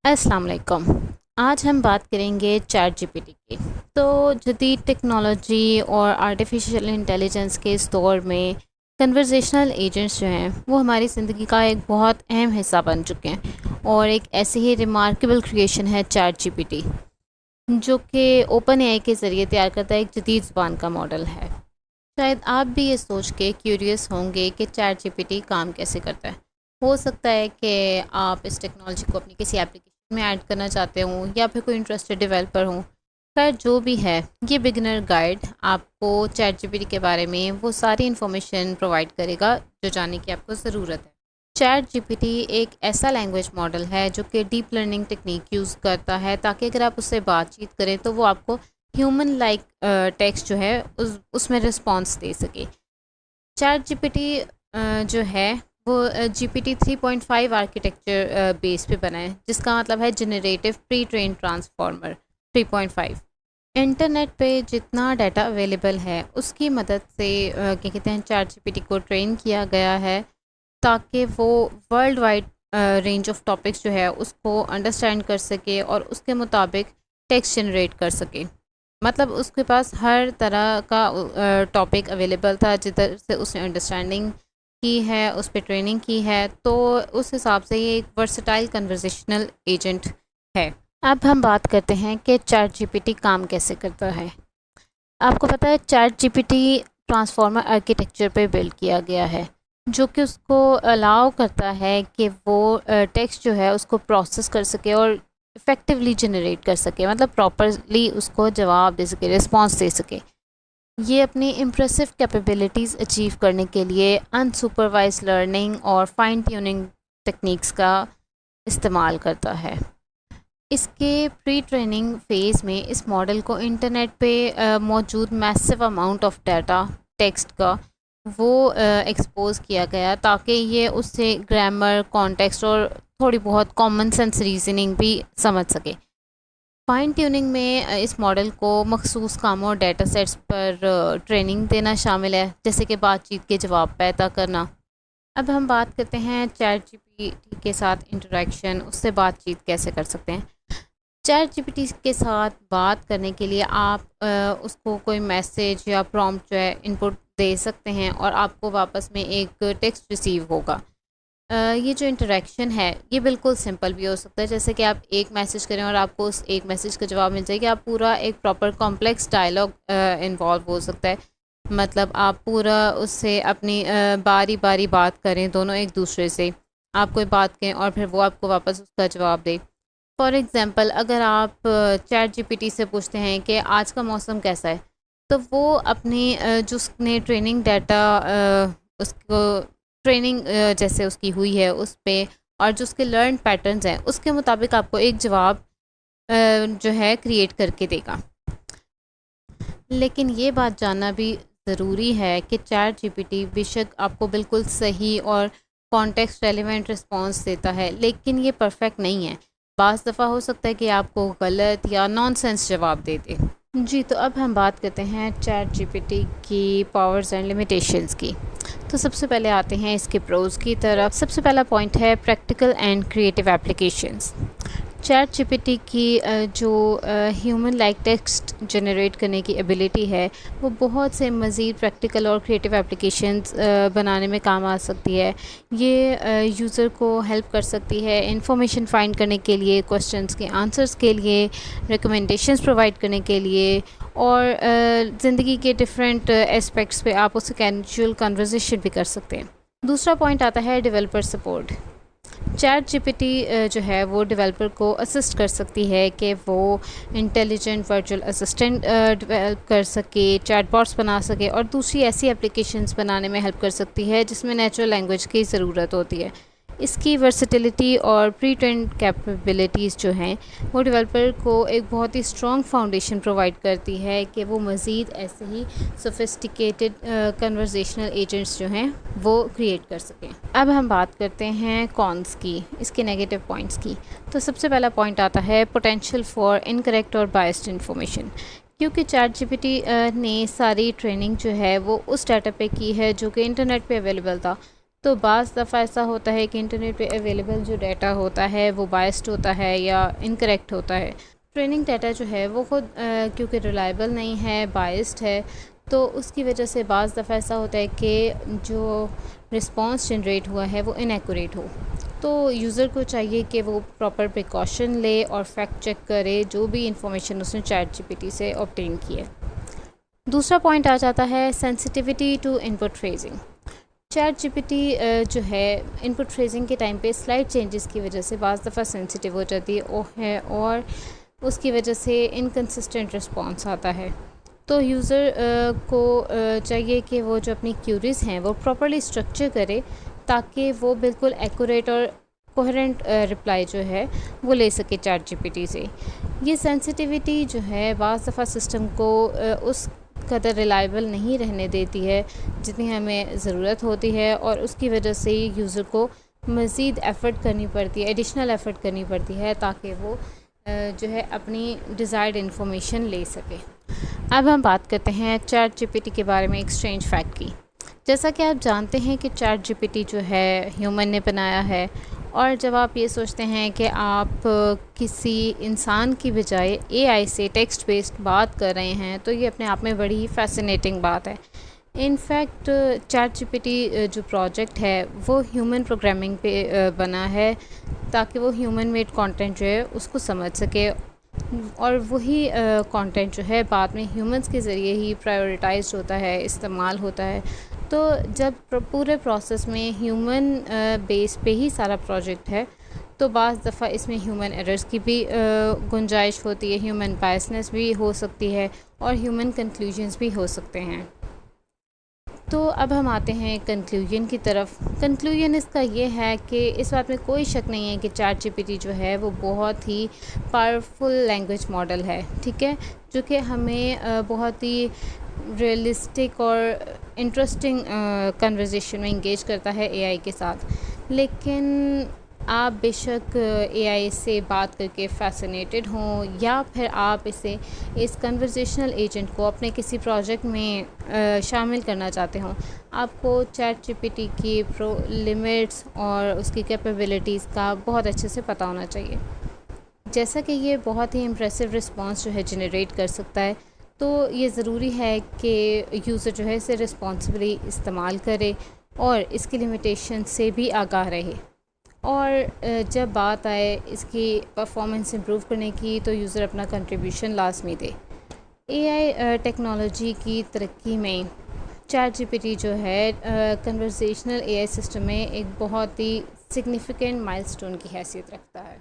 السلام علیکم۔ آج ہم بات کریں گے چیٹ جی پی ٹی کی۔ تو جدید ٹیکنالوجی اور آرٹیفیشیل انٹیلیجنس کے اس دور میں کنورزیشنل ایجنٹس جو ہیں وہ ہماری زندگی کا ایک بہت اہم حصہ بن چکے ہیں، اور ایک ایسی ہی ریمارکیبل کریشن ہے چیٹ جی پی ٹی، جو کہ اوپن اے آئی کے ذریعے تیار کرتا ہے ایک جدید زبان کا ماڈل ہے۔ شاید آپ بھی یہ سوچ کے کیوریس ہوں گے کہ چیٹ جی پی ٹی کام کیسے کرتا ہے۔ ہو سکتا ہے کہ آپ اس ٹیکنالوجی کو اپنی کسی ایپلیکیشن میں ایڈ کرنا چاہتے ہوں، یا پھر کوئی انٹرسٹڈ ڈیولپر ہوں۔ خیر جو بھی ہے، یہ بگنر گائیڈ آپ کو چیٹ جی پی ٹی کے بارے میں وہ ساری انفارمیشن پرووائڈ کرے گا جو جاننے کی آپ کو ضرورت ہے۔ چیٹ جی پی ٹی ایک ایسا لینگویج ماڈل ہے جو کہ ڈیپ لرننگ ٹیکنیک یوز کرتا ہے، تاکہ اگر آپ اس سے بات چیت کریں تو وہ آپ کو ہیومن لائک ٹیکسٹ جو ہے اس میں رسپانس دے سکے۔ چیٹ جی پی ٹی جو ہے وہ جی پی ٹی 3.5 آرکیٹیکچر بیس پہ بنا ہے، جس کا مطلب ہے جنریٹو پری ٹرین ٹرانسفارمر 3.5۔ انٹرنیٹ پہ جتنا ڈیٹا اویلیبل ہے اس کی مدد سے کیا کہتے ہیں چیٹ جی پی ٹی کو ٹرین کیا گیا ہے، تاکہ وہ world wide range of topics جو ہے اس کو انڈرسٹینڈ کر سکے اور اس کے مطابق ٹیکسٹ جنریٹ کر سکے۔ مطلب اس کے پاس ہر طرح کا ٹاپک اویلیبل تھا جدھر سے اس نے انڈرسٹینڈنگ کی ہے، اس پہ ٹریننگ کی ہے، تو اس حساب سے یہ ایک ورسٹائل کنورزیشنل ایجنٹ ہے۔ اب ہم بات کرتے ہیں کہ چیٹ جی پی ٹی کام کیسے کرتا ہے۔ آپ کو پتہ ہے chat G P T transformer architecture پہ بلڈ کیا گیا ہے، جو کہ اس کو الاؤ کرتا ہے کہ وہ ٹیکسٹ جو ہے اس کو پروسیس کر سکے اور افیکٹولی جنریٹ کر سکے، مطلب پراپرلی اس کو جواب دے سکے، رسپانس دے سکے۔ یہ اپنی امپریسو کیپیبلٹیز اچیو کرنے کے لیے انسپروائز لرننگ اور فائن ٹیوننگ ٹیکنیکس کا استعمال کرتا ہے۔ اس کے پری ٹریننگ فیز میں اس ماڈل کو انٹرنیٹ پہ موجود میسو اماؤنٹ آف ڈیٹا ٹیکسٹ کا وہ ایکسپوز کیا گیا، تاکہ یہ اس سے گرامر، کانٹیکسٹ اور تھوڑی بہت کامن سینس ریزننگ بھی سمجھ سکے۔ فائن ٹیوننگ میں اس ماڈل کو مخصوص کاموں اور ڈیٹا سیٹس پر ٹریننگ دینا شامل ہے، جیسے کہ بات چیت کے جواب پیدا کرنا۔ اب ہم بات کرتے ہیں چیٹ جی پی ٹی کے ساتھ انٹریکشن، اس سے بات چیت کیسے کر سکتے ہیں۔ چیٹ جی پی ٹی کے ساتھ بات کرنے کے لیے آپ اس کو کوئی میسیج یا پرومپٹ جو ہے ان پٹ دے سکتے ہیں، اور آپ کو واپس میں ایک ٹیکسٹ ریسیو ہوگا۔ یہ جو انٹریکشن ہے یہ بالکل سمپل بھی ہو سکتا ہے، جیسے کہ آپ ایک میسیج کریں اور آپ کو اس ایک میسیج کا جواب مل جائے کہ آپ پورا ایک پراپر کمپلیکس ڈائلاگ انوالو ہو سکتا ہے۔ مطلب آپ پورا اس سے اپنی باری باری بات کریں، دونوں ایک دوسرے سے آپ کوئی بات کہیں اور پھر وہ آپ کو واپس اس کا جواب دے۔ فار ایگزامپل، اگر آپ چیٹ جی پی ٹی سے پوچھتے ہیں کہ آج کا موسم کیسا ہے، تو وہ اپنی جو اس نے ٹریننگ ڈیٹا اس کو ٹریننگ جیسے اس کی ہوئی ہے اس پہ، اور جو اس کے لرن پیٹرنز ہیں اس کے مطابق آپ کو ایک جواب جو ہے کریٹ کر کے دے گا۔ لیکن یہ بات جاننا بھی ضروری ہے کہ چیٹ جی پی ٹی بے شک آپ کو بالکل صحیح اور کانٹیکسٹ ریلیونٹ رسپانس دیتا ہے، لیکن یہ پرفیکٹ نہیں ہے۔ بعض دفعہ ہو سکتا ہے کہ آپ کو غلط یا نان سینس جواب دے دے۔ جی، تو اب ہم بات کرتے ہیں چیٹ جی پی ٹی کی پاورز اینڈ لمیٹیشنز کی۔ تو سب سے پہلے آتے ہیں اس کے پروز کی طرف۔ سب سے پہلا پوائنٹ ہے practical and creative applications. Chat G P T کی جو ہیومن لائک ٹیکسٹ جنریٹ کرنے کی ایبیلٹی ہے، وہ بہت سے مزید پریکٹیکل اور کریٹیو اپلیکیشنز بنانے میں کام آ سکتی ہے۔ یہ یوزر کو ہیلپ کر سکتی ہے انفارمیشن فائنڈ کرنے کے لیے، کوسچنز کے آنسرز کے لیے، ریکمنڈیشنز پرووائڈ کرنے کے لیے، اور زندگی کے ڈفرینٹ اسپیکٹس پہ آپ اسے کیجول کنورزیشن بھی کر سکتے ہیں۔ دوسرا پوائنٹ آتا ہے developer support. Chat G P T جو ہے وہ ڈیولپر کو اسسٹ کر سکتی ہے کہ وہ انٹیلیجنٹ ورچوئل اسسٹنٹ ڈیولپ کر سکے، چیٹ باٹس بنا سکے، اور دوسری ایسی اپلیکیشنز بنانے میں ہیلپ کر سکتی ہے جس میں نیچرل لینگویج کی ضرورت ہوتی ہے۔ اس کی ورسٹیلٹی اور پری ٹرینڈ کیپیبلٹیز جو ہیں وہ ڈیولپر کو ایک بہت ہی اسٹرانگ فاؤنڈیشن پرووائڈ کرتی ہے کہ وہ مزید ایسے ہی سوفسٹیکیٹڈ کنورزیشنل ایجنٹس جو ہیں وہ کریٹ کر سکیں۔ اب ہم بات کرتے ہیں کونس کی، اس کے نیگیٹو پوائنٹس کی۔ تو سب سے پہلا پوائنٹ آتا ہے پوٹینشیل فار انکریکٹ اور بائسڈ انفارمیشن۔ کیونکہ چیٹ جی پی ٹی نے ساری ٹریننگ جو ہے وہ اس ڈیٹا پہ کی ہے جو کہ انٹرنیٹ پہ اویلیبل تھا، تو بعض دفعہ ایسا ہوتا ہے کہ انٹرنیٹ پہ اویلیبل جو ڈیٹا ہوتا ہے وہ بائسڈ ہوتا ہے یا انکریکٹ ہوتا ہے. ٹریننگ ڈیٹا جو ہے وہ خود کیونکہ ریلائبل نہیں ہے، بائسڈ ہے، تو اس کی وجہ سے بعض دفعہ ایسا ہوتا ہے کہ جو رسپانس جنریٹ ہوا ہے وہ انیکوریٹ ہو. تو یوزر کو چاہیے کہ وہ پراپر پریکاشن لے اور فیکٹ چیک کرے جو بھی انفارمیشن اس نے چیٹ جی پی ٹی سے آبٹین کی ہے. دوسرا پوائنٹ آ جاتا ہے sensitivity to input phrasing. Chat G P T جو ہے انپٹ فریزنگ کے ٹائم پہ سلائٹ چینجز کی وجہ سے بعض دفعہ سینسٹیو ہو جاتی ہے اور اس کی وجہ سے انکنسسٹنٹ رسپانس آتا ہے. تو یوزر کو چاہیے کہ وہ جو اپنی کیوریز ہیں وہ پراپرلی اسٹرکچر کرے تاکہ وہ بالکل ایکوریٹ اور کوہرنٹ رپلائی جو ہے وہ لے سکے چیٹ جی پی ٹی سے. یہ سینسٹیوٹی جو ہے بعض دفعہ سسٹم کو اس قدر ریلائبل نہیں رہنے دیتی ہے جتنی ہمیں ضرورت ہوتی ہے، اور اس کی وجہ سے یوزر کو مزید ایفرٹ کرنی پڑتی ہے، ایڈیشنل ایفرٹ کرنی پڑتی ہے تاکہ وہ جو ہے اپنی ڈیزائرڈ انفارمیشن لے سکے. اب ہم بات کرتے ہیں چیٹ جی پی ٹی کے بارے میں ایک اسٹرینج فیکٹ کی. جیسا کہ آپ جانتے ہیں کہ چیٹ جی پی ٹی جو ہے ہیومن نے بنایا ہے، اور جب آپ یہ سوچتے ہیں کہ آپ کسی انسان کی بجائے اے آئی سے ٹیکسٹ بیسڈ بات کر رہے ہیں تو یہ اپنے آپ میں بڑی ہی فیسینیٹنگ بات ہے. In fact chat G P T جو پروجیکٹ ہے وہ ہیومن پروگرامنگ پہ بنا ہے تاکہ وہ ہیومن میڈ کانٹینٹ جو ہے اس کو سمجھ سکے، اور وہی کانٹینٹ جو ہے بعد میں ہیومنس کے ذریعے ہی پرائیورٹائزڈ ہوتا ہے، استعمال ہوتا ہے. تو جب پورے پروسیس میں ہیومن بیس پہ ہی سارا پروجیکٹ ہے تو بعض دفعہ اس میں ہیومن ایررز کی بھی گنجائش ہوتی ہے، ہیومن بائسنس بھی ہو سکتی ہے، اور ہیومن کنکلوژنس بھی ہو سکتے ہیں. تو اب ہم آتے ہیں کنکلوژن کی طرف. کنکلوژن اس کا یہ ہے کہ اس بات میں کوئی شک نہیں ہے کہ چیٹ جی پی ٹی جو ہے وہ بہت ہی پاورفل لینگویج ماڈل ہے، ٹھیک ہے، جو کہ ہمیں بہت ہی ریئلسٹک اور انٹرسٹنگ کنورزیشن میں انگیج کرتا ہے اے آئی کے ساتھ. لیکن آپ بے شک اے آئی سے بات کر کے فیسینیٹڈ ہوں، یا پھر آپ اس کنورزیشنل ایجنٹ کو اپنے کسی پروجیکٹ میں شامل کرنا چاہتے ہوں، آپ کو چیٹ جی پی ٹی کی لمٹس اور اس کی کیپیبلٹیز کا بہت اچھے سے پتہ ہونا چاہیے. جیسا کہ یہ بہت ہی امپریسو رسپانس جو ہے جنریٹ کر سکتا ہے، تو یہ ضروری ہے کہ یوزر جو ہے اسے رسپانسبلی استعمال کرے اور اس کی لمیٹیشن سے بھی آگاہ رہے. اور جب بات آئے اس کی پرفارمنس امپروو کرنے کی تو یوزر اپنا کنٹریبیوشن لازمی دے. اے آئی ٹیکنالوجی کی ترقی میں چیٹ جی پی ٹی جو ہے کنورزیشنل اے آئی سسٹم میں ایک بہت ہی سگنیفیکنٹ مائل سٹون کی حیثیت رکھتا ہے.